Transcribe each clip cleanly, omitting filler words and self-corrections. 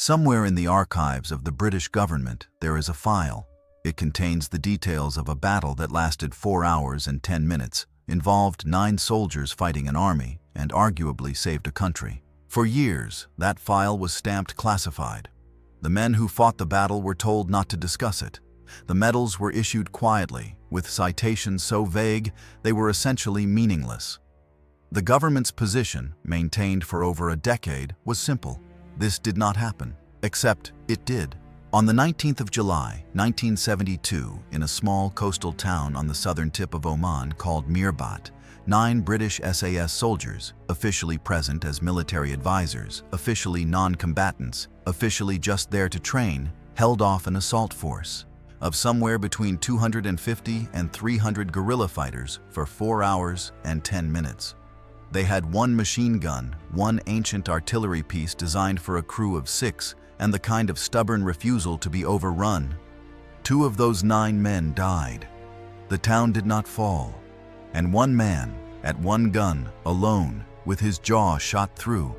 Somewhere in the archives of the British government, there is a file. It contains the details of a battle that lasted 4 hours and 10 minutes, involved 9 soldiers fighting an army, and arguably saved a country. For years, that file was stamped classified. The men who fought the battle were told not to discuss it. The medals were issued quietly, with citations so vague they were essentially meaningless. The government's position, maintained for over a decade, was simple. This did not happen, except it did. On the 19th of July, 1972, in a small coastal town on the southern tip of Oman called Mirbat, 9 British SAS soldiers, officially present as military advisors, officially non-combatants, officially just there to train, held off an assault force of somewhere between 250 and 300 guerrilla fighters for 4 hours and 10 minutes. They had 1 machine gun, 1 ancient artillery piece designed for a crew of 6, and the kind of stubborn refusal to be overrun. 2 of those 9 men died. The town did not fall, and 1 man, at 1 gun, alone, with his jaw shot through,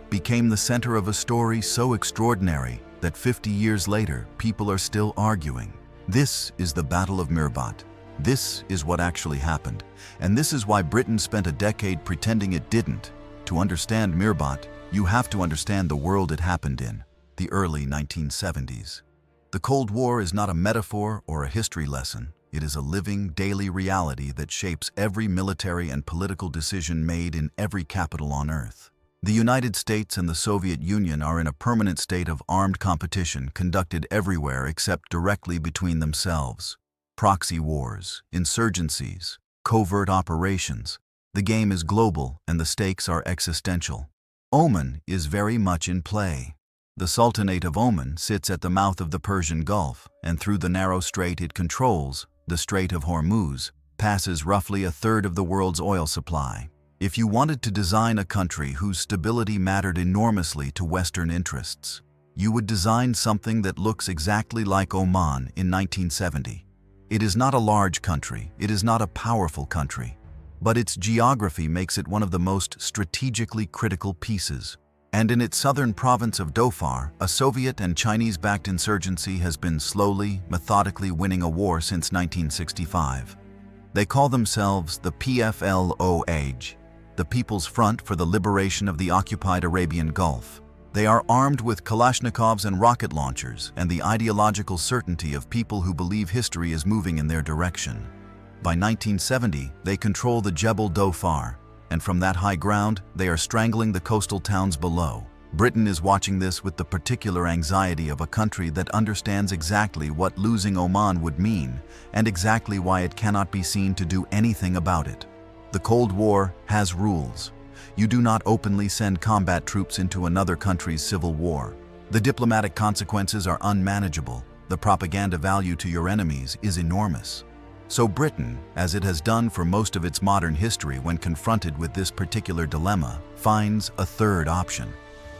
became the center of a story so extraordinary that 50 years later, people are still arguing. This is the Battle of Mirbat. This is what actually happened, and this is why Britain spent a decade pretending it didn't. To understand Mirbat, you have to understand the world it happened in, the early 1970s. The Cold War is not a metaphor or a history lesson. It is a living, daily reality that shapes every military and political decision made in every capital on Earth. The United States and the Soviet Union are in a permanent state of armed competition conducted everywhere except directly between themselves. Proxy wars, insurgencies, covert operations. The game is global and the stakes are existential. Oman is very much in play. The Sultanate of Oman sits at the mouth of the Persian Gulf, and through the narrow strait it controls, the Strait of Hormuz, passes roughly a third of the world's oil supply. If you wanted to design a country whose stability mattered enormously to Western interests, you would design something that looks exactly like Oman in 1970. It is not a large country, it is not a powerful country, but its geography makes it one of the most strategically critical pieces. And in its southern province of Dhofar, a Soviet and Chinese-backed insurgency has been slowly, methodically winning a war since 1965. They call themselves the PFLOH, the People's Front for the Liberation of the Occupied Arabian Gulf. They are armed with Kalashnikovs and rocket launchers and the ideological certainty of people who believe history is moving in their direction. By 1970, they control the Jebel Dhofar, and from that high ground, they are strangling the coastal towns below. Britain is watching this with the particular anxiety of a country that understands exactly what losing Oman would mean and exactly why it cannot be seen to do anything about it. The Cold War has rules. You do not openly send combat troops into another country's civil war. The diplomatic consequences are unmanageable. The propaganda value to your enemies is enormous. So Britain, as it has done for most of its modern history when confronted with this particular dilemma, finds a third option.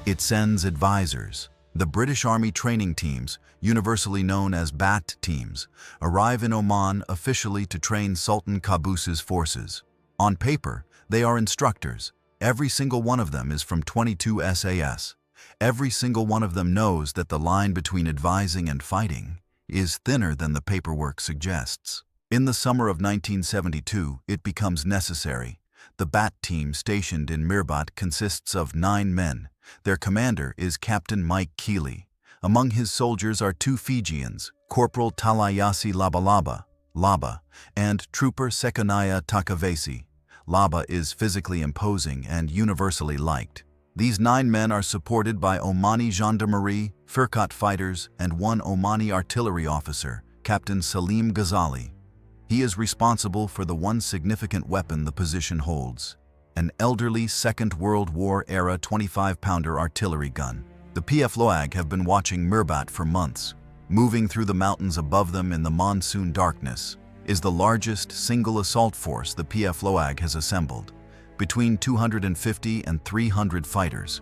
It sends advisors. The British Army training teams, universally known as BAT teams, arrive in Oman officially to train Sultan Qaboos's forces. On paper, they are instructors. Every single one of them is from 22 SAS. Every single one of them knows that the line between advising and fighting is thinner than the paperwork suggests. In the summer of 1972, it becomes necessary. The BAT team stationed in Mirbat consists of 9 men. Their commander is Captain Mike Keeley. Among his soldiers are 2 Fijians, Corporal Talaiasi Labalaba, Laba, and Trooper Sekonaya Takavesi. Laba is physically imposing and universally liked. These 9 men are supported by Omani Gendarmerie, Firkat fighters, and 1 Omani artillery officer, Captain Salim Ghazali. He is responsible for the one significant weapon the position holds, an elderly Second World War-era 25-pounder artillery gun. The PFLOAG have been watching Mirbat for months. Moving through the mountains above them in the monsoon darkness is the largest single assault force the PFLOAG has assembled, between 250 and 300 fighters.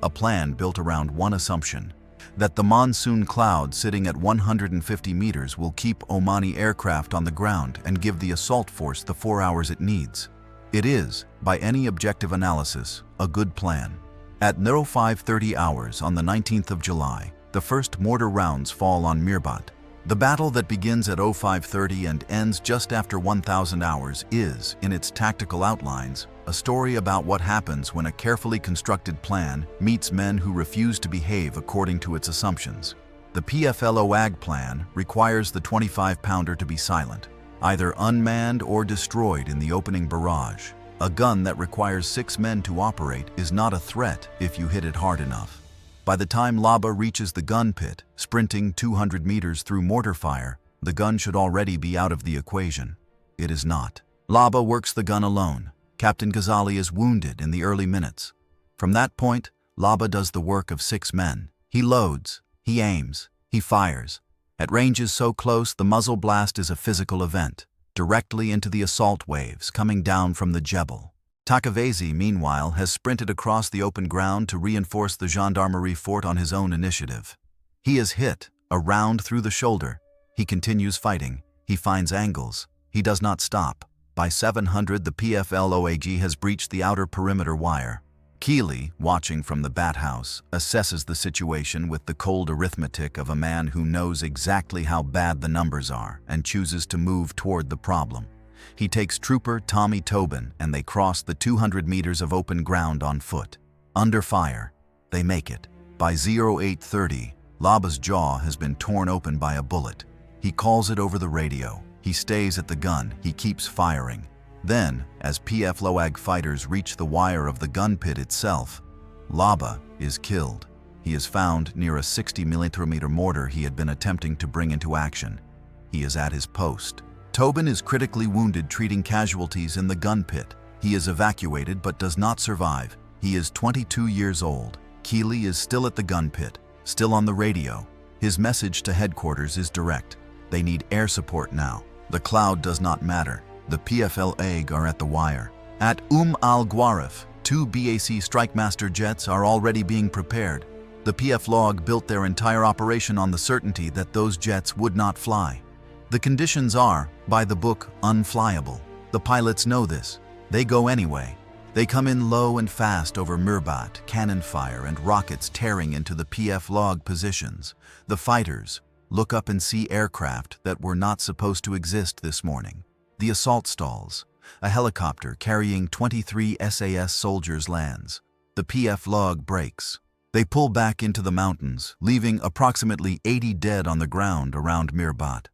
A plan built around one assumption, that the monsoon cloud sitting at 150 meters will keep Omani aircraft on the ground and give the assault force the 4 hours it needs. It is, by any objective analysis, a good plan. At 0530 hours on the 19th of July, the first mortar rounds fall on Mirbat. The battle that begins at 0530 and ends just after 1000 hours is, in its tactical outlines, a story about what happens when a carefully constructed plan meets men who refuse to behave according to its assumptions. The PFLOAG plan requires the 25-pounder to be silent, either unmanned or destroyed in the opening barrage. A gun that requires 6 men to operate is not a threat if you hit it hard enough. By the time Laba reaches the gun pit, sprinting 200 meters through mortar fire, the gun should already be out of the equation. It is not. Laba works the gun alone. Captain Ghazali is wounded in the early minutes. From that point, Laba does the work of 6 men. He loads, he aims, he fires. At ranges so close, the muzzle blast is a physical event, directly into the assault waves coming down from the Jebel. Talaiasi, meanwhile, has sprinted across the open ground to reinforce the gendarmerie fort on his own initiative. He is hit, a round through the shoulder. He continues fighting. He finds angles. He does not stop. By 700, the PFLOAG has breached the outer perimeter wire. Keeley, watching from the bat house, assesses the situation with the cold arithmetic of a man who knows exactly how bad the numbers are and chooses to move toward the problem. He takes Trooper Tommy Tobin and they cross the 200 meters of open ground on foot. Under fire, they make it. By 0830, Laba's jaw has been torn open by a bullet. He calls it over the radio. He stays at the gun. He keeps firing. Then, as PFLOAG fighters reach the wire of the gun pit itself, Laba is killed. He is found near a 60mm mortar he had been attempting to bring into action. He is at his post. Tobin is critically wounded treating casualties in the gun pit. He is evacuated but does not survive. He is 22 years old. Keeley is still at the gun pit, still on the radio. His message to headquarters is direct. They need air support now. The cloud does not matter. The PFLAG are at the wire. At al-Gwarif, 2 BAC Strikemaster jets are already being prepared. The PFLOG built their entire operation on the certainty that those jets would not fly. The conditions are, by the book, unflyable. The pilots know this. They go anyway. They come in low and fast over Mirbat, cannon fire and rockets tearing into the PFLOG positions. The fighters look up and see aircraft that were not supposed to exist this morning. The assault stalls. A helicopter carrying 23 SAS soldiers lands. The PFLOG breaks. They pull back into the mountains, leaving approximately 80 dead on the ground around Mirbat.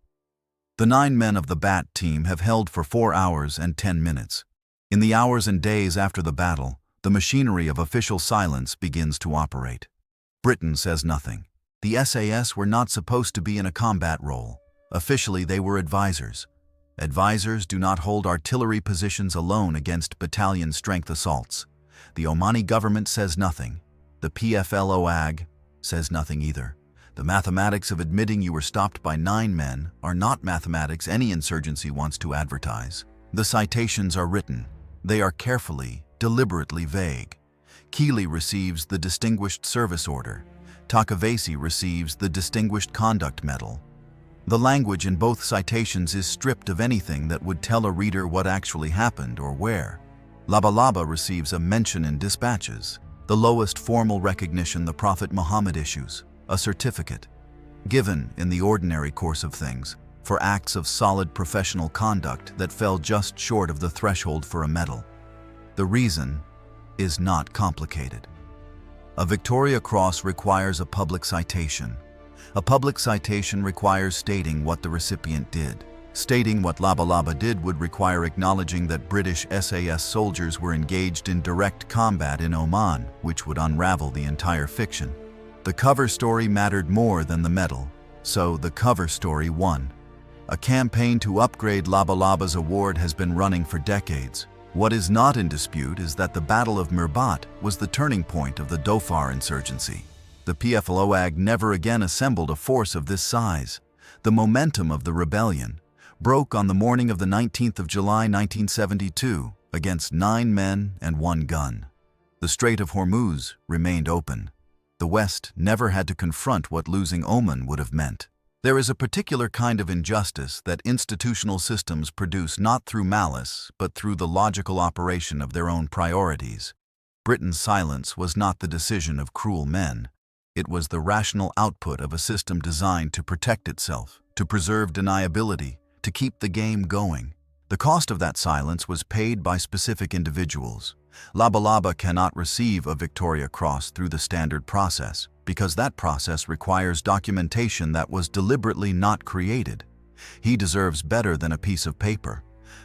The 9 men of the BAT team have held for 4 hours and 10 minutes. In the hours and days after the battle, the machinery of official silence begins to operate. Britain says nothing. The SAS were not supposed to be in a combat role. Officially, they were advisors. Advisors do not hold artillery positions alone against battalion-strength assaults. The Omani government says nothing. The PFLOAG says nothing either. The mathematics of admitting you were stopped by 9 men are not mathematics any insurgency wants to advertise. The citations are written. They are carefully, deliberately vague. Keeley receives the Distinguished Service Order. Talaiasi receives the Distinguished Conduct Medal. The language in both citations is stripped of anything that would tell a reader what actually happened or where. Labalaba receives a mention in dispatches, the lowest formal recognition the Prophet Muhammad issues, a certificate, given in the ordinary course of things, for acts of solid professional conduct that fell just short of the threshold for a medal. The reason is not complicated. A Victoria Cross requires a public citation. A public citation requires stating what the recipient did. Stating what Labalaba did would require acknowledging that British SAS soldiers were engaged in direct combat in Oman, which would unravel the entire fiction. The cover story mattered more than the medal, so the cover story won. A campaign to upgrade Labalaba's award has been running for decades. What is not in dispute is that the Battle of Mirbat was the turning point of the Dhofar insurgency. The PFLOAG never again assembled a force of this size. The momentum of the rebellion broke on the morning of the 19th of July 1972 against 9 men and 1 gun. The Strait of Hormuz remained open. The West never had to confront what losing Oman would have meant. There is a particular kind of injustice that institutional systems produce not through malice, but through the logical operation of their own priorities. Britain's silence was not the decision of cruel men. It was the rational output of a system designed to protect itself, to preserve deniability, to keep the game going. The cost of that silence was paid by specific individuals. Labalaba cannot receive a Victoria Cross through the standard process, because that process requires documentation that was deliberately not created. He deserves better than a piece of paper.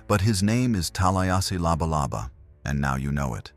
But his name is Talaiasi Labalaba, and now you know it.